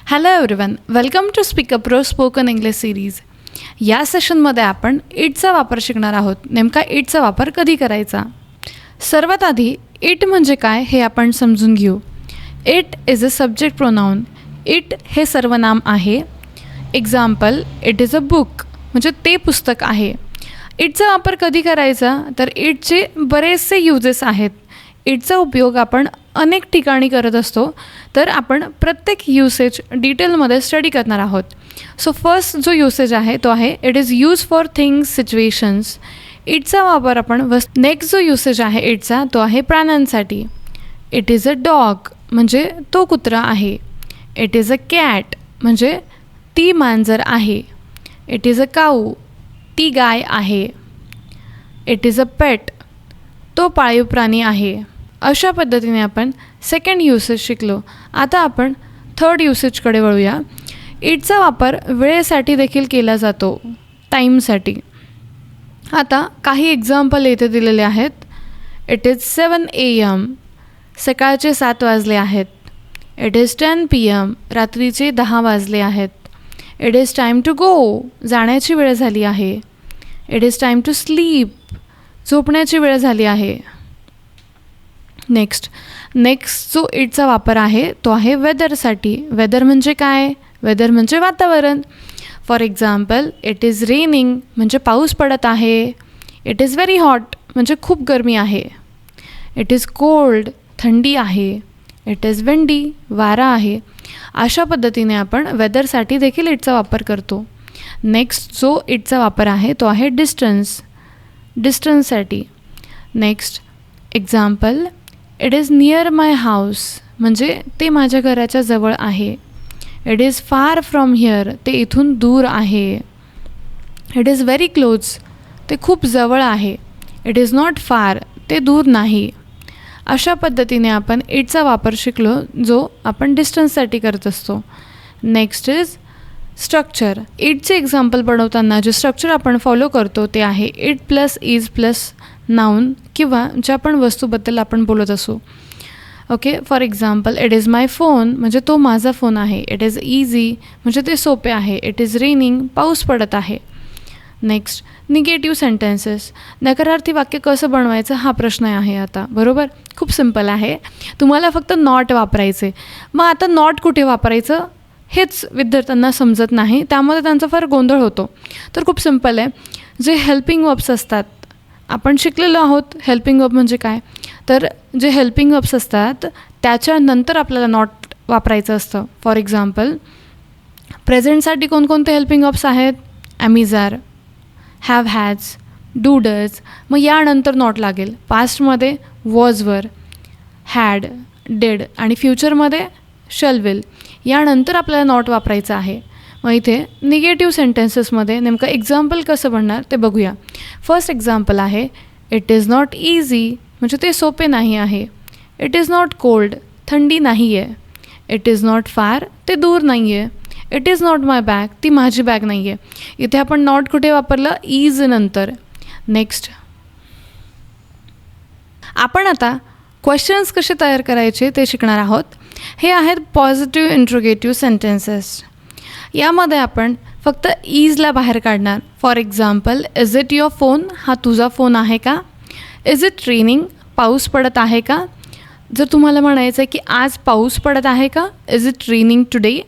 Hello everyone, welcome to speak a pro spoken English series. या सेशनमध्ये आपण इटचा वापर शिकणार आहोत. नेमका इटचा वापर कधी करायचा. सर्वात आधी इट म्हणजे काय हे आपण समजून घेऊ. It is a subject pronoun. It हे सर्वनाम आहे. Example, it is a book म्हणजे ते पुस्तक आहे. इटचा वापर कधी करायचा तर इटचे बरेचसे युजेस आहेत. इटचा उपयोग आपण अनेक ठिकाणी करत असतो, तर आपण प्रत्येक युसेज डिटेलमध्ये स्टडी करणार आहोत. सो फर्स्ट जो युसेज आहे तो आहे it is use for things situations. इटचा वापर आपण नेक्स्ट जो युसेज आहे इटचा तो आहे प्राण्यांसाठी. इट इज अ डॉग म्हणजे तो कुत्रा आहे. इट इज अ कॅट म्हणजे ती मांजर आहे. इट इज अ काऊ ती गाय आहे. इट इज अ पेट तो पाळीव प्राणी आहे. अशा पद्धतीने आपण सेकंड युसेज शिकलो. आता आपण थर्ड युसेजकडे वळूया. इटचा वापर वेळेसाठी देखील केला जातो, टाईमसाठी. आता काही एक्झाम्पल इथे दिलेले आहेत. इट इज 7 AM सकाळचे 7 वाजले आहेत. इट इज 10 PM रात्रीचे 10 वाजले आहेत. It is time to go जाण्याची वेळ झाली आहे. It is time to sleep झोपण्याची वेळ झाली आहे. नेक्स्ट जो इटचा वापर आहे तो आहे वेदरसाठी. वेदर म्हणजे काय? वेदर म्हणजे वातावरण. For example, it is raining म्हणजे पाऊस पडत आहे. इट इज व्हेरी हॉट म्हणजे खूप गरमी आहे. इट इज कोल्ड थंडी आहे. इट इज विंडी वारा आहे. अशा पद्धतीने आपण वेदरसाठी देखील इटचा वापर करतो. नेक्स्ट जो इटचा वापर आहे तो आहे डिस्टन्ससाठी. Next example, it is near my house म्हणजे ते माझ्या घराच्या जवळ आहे. It is far from here ते इथून दूर आहे. इट इज व्हेरी क्लोज ते खूप जवळ आहे. इट इज नॉट फार ते दूर नाही. अशा पद्धतीने आपण इटचा वापर शिकलो जो आपण डिस्टन्ससाठी करत असतो. Next is structure. इटचे एक्झाम्पल बनवताना जे स्ट्रक्चर आपण फॉलो करतो ते आहे it plus is plus noun किंवा ज्या पण वस्तूबद्दल आपण बोलत असू. Okay, for example, it is my phone म्हणजे तो माझा फोन आहे. इट इज इझी म्हणजे ते सोपे आहे. इट इज रेनिंग पाऊस पडत आहे. Next negative sentences. नकारार्थी वाक्य कसं बनवायचं हा प्रश्न आहे आता. बरोबर, खूप सिम्पल आहे. तुम्हाला फक्त नॉट वापरायचे. मग आता नॉट कुठे वापरायचं हेच विद्यार्थ्यांना समजत नाही, त्यामध्ये त्यांचा फार गोंधळ होतो. तर खूप सिम्पल आहे. जे हेल्पिंग वर्ब्स असतात आपण शिकलेलो आहोत. हेल्पिंग वर्ब म्हणजे काय तर जे हेल्पिंग वर्ब्स असतात त्याच्यानंतर आपल्याला नॉट वापरायचं असतं. फॉर एक्झाम्पल, प्रेझेंटसाठी कोणकोणते हेल्पिंग वर्ब्स आहेत? Am is are, have has, do does. मग यानंतर नॉट लागेल. पास्टमध्ये वॉज वर, हॅड, डिड आणि फ्युचरमध्ये शल विल. यानंतर आपल्याला नॉट वापरायचं आहे. मग इथे निगेटिव्ह सेंटेन्सेसमध्ये नेमकं एक्झाम्पल कसं बनणार ते बघूया. फर्स्ट एक्झाम्पल आहे इट इज नॉट इझी म्हणजे ते सोपे नाही आहे. इट इज नॉट कोल्ड थंडी नाही आहे. इट इज नॉट फार ते दूर नाही आहे. It is not my bag ती माझी बॅग नाही आहे. इथे आपण नॉट कुठे वापरलं? इज नंतर. नेक्स्ट आपण आता क्वेश्चन्स कसे तयार करायचे ते शिकणार आहोत. हे आहेत पॉझिटिव्ह इंट्रोगेटिव्ह सेंटेन्सेस. यामध्ये आपण फक्त इजला बाहेर काढणार. For example, is it your phone हा तुझा फोन आहे का? इज इट रेनिंग पाऊस पडत आहे का? जर तुम्हाला म्हणायचं आहे की आज पाऊस पडत आहे का? Is it raining today?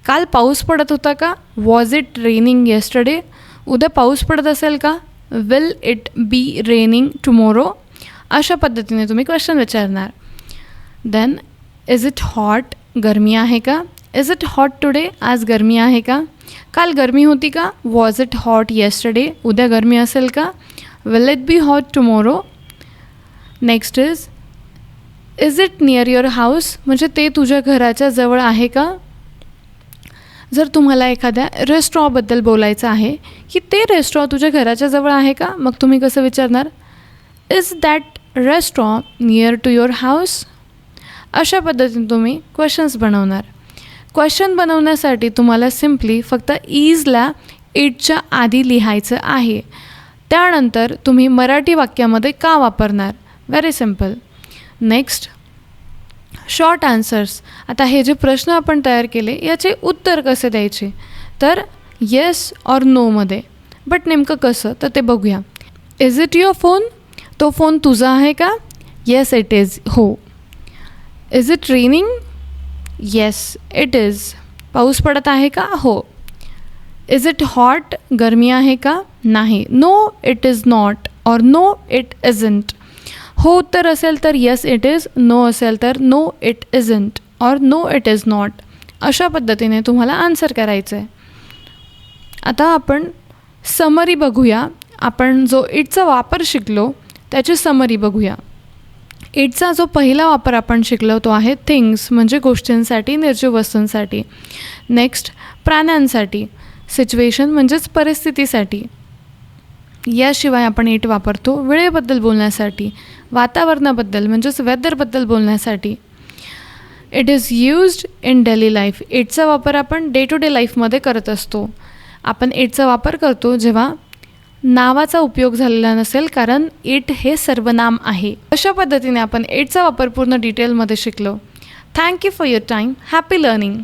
काल पाऊस पडत होता का? Was it raining yesterday? उद्या पाऊस पडत असेल का? Will it be raining tomorrow? अशा पद्धतीने तुम्ही क्वेश्चन विचारणार. देन इज इट हॉट गरमी आहे का? इज इट हॉट टुडे आज गरमी आहे का? काल गरमी होती का? Was it hot yesterday? उद्या गरमी असेल का? Will it be hot tomorrow? Next is it near your house म्हणजे ते तुझ्या घराच्या जवळ आहे का? जर तुम्हाला एखाद्या रेस्टॉरंटबद्दल बोलायचं आहे की ते रेस्टॉरंट तुझ्या घराच्या जवळ आहे का, मग तुम्ही कसं विचारणार? Is that restaurant near to your house? अशा पद्धतीने तुम्ही क्वेश्चन्स बनवणार. क्वेश्चन बनवण्यासाठी तुम्हाला सिम्पली फक्त इजला इटच्या आधी लिहायचं आहे. त्यानंतर तुम्ही मराठी वाक्यामध्ये का वापरणार? Very simple. Next short answers. आता हे जे प्रश्न आपण तयार केले याचे उत्तर कसे द्यायचे, तर येस ऑर नोमध्ये. बट नेमकं कसं तर ते बघूया. Is it your phone? तो फोन तुझा आहे का? Yes it is. हो. Is it raining? Yes it is. पाऊस पडत आहे का? हो. Is it hot? गरमी आहे का? नाही. No it is not or no it isn't. हो उत्तर असेल तर येस इट इज, नो असेल तर नो इट इजंट और नो इट इज नॉट. अशा पद्धतीने तुम्हाला आन्सर करायचं आहे. आता आपण समरी बघूया. आपण जो इटचा वापर शिकलो त्याची समरी बघूया. इटचा जो पहिला वापर आपण शिकलो तो आहे थिंग्स म्हणजे गोष्टींसाठी, निर्जीव वस्तूंसाठी. नेक्स्ट प्राण्यांसाठी, सिच्युएशन म्हणजेच परिस्थितीसाठी. याशिवाय आपण इट वापरतो वेळेबद्दल बोलण्यासाठी, वातावरणाबद्दल म्हणजेच वेदरबद्दल बोलण्यासाठी. It is used in daily life. इटचा वापर आपण डे टू डे लाईफमध्ये करत असतो. आपण इटचा वापर करतो जेव्हा नावाचा उपयोग झालेला नसेल, कारण इट हे सर्वनाम आहे. अशा पद्धतीने आपण इटचा वापर पूर्ण डिटेलमध्ये शिकलो. Thank you for your time. Happy learning.